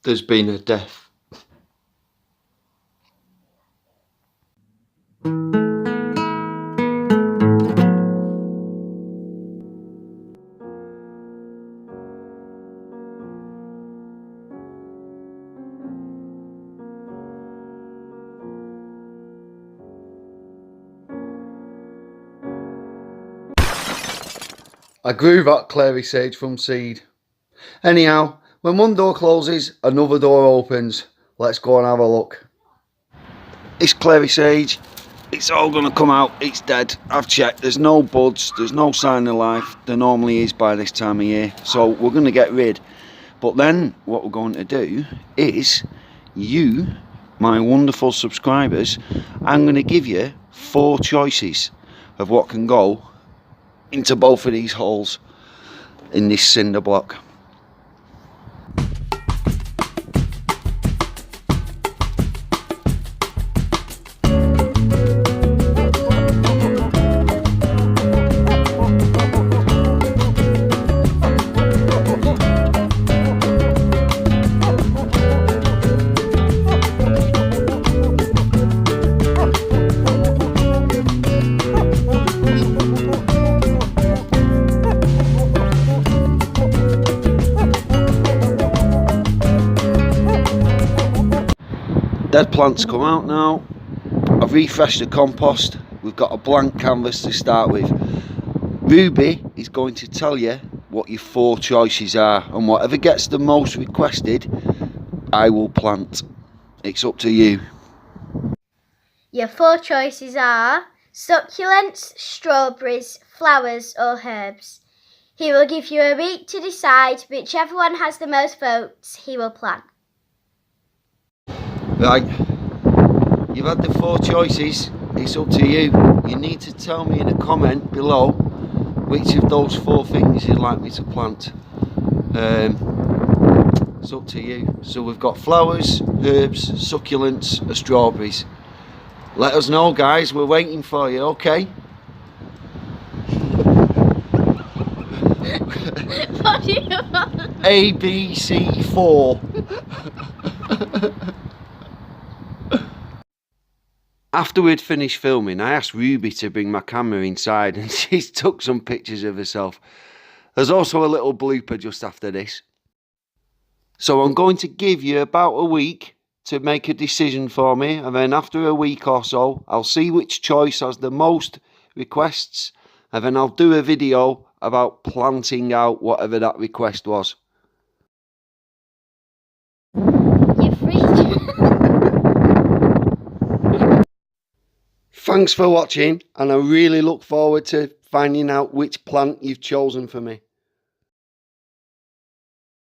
there's been a death. I grew that clary sage from seed. Anyhow, when one door closes, another door opens. Let's go and have a look. This clary sage, it's all going to come out. It's dead. I've checked. There's no buds. There's no sign of life. There normally is by this time of year. So we're going to get rid. But then what we're going to do is, you, my wonderful subscribers, I'm going to give you 4 choices of what can go into both of these holes in this cinder block. Dead plants come out now. I've refreshed the compost. We've got a blank canvas to start with. Ruby is going to tell you what your 4 choices are, and whatever gets the most requested, I will plant. It's up to you. Your 4 choices are succulents, strawberries, flowers or herbs. He will give you a week to decide. Whichever one has the most votes, he will plant. Right, you've had the 4 choices. It's up to you. You need to tell me in a comment below which of those 4 things you'd like me to plant. It's up to you. So we've got flowers, herbs, succulents or strawberries. Let us know, guys. We're waiting for you, okay? What do you want? A, B, C, 4. After we'd finished filming, I asked Ruby to bring my camera inside and she's took some pictures of herself. There's also a little blooper just after this. So I'm going to give you about a week to make a decision for me, and then after a week or so, I'll see which choice has the most requests, and then I'll do a video about planting out whatever that request was. You're free. Thanks for watching, and I really look forward to finding out which plant you've chosen for me.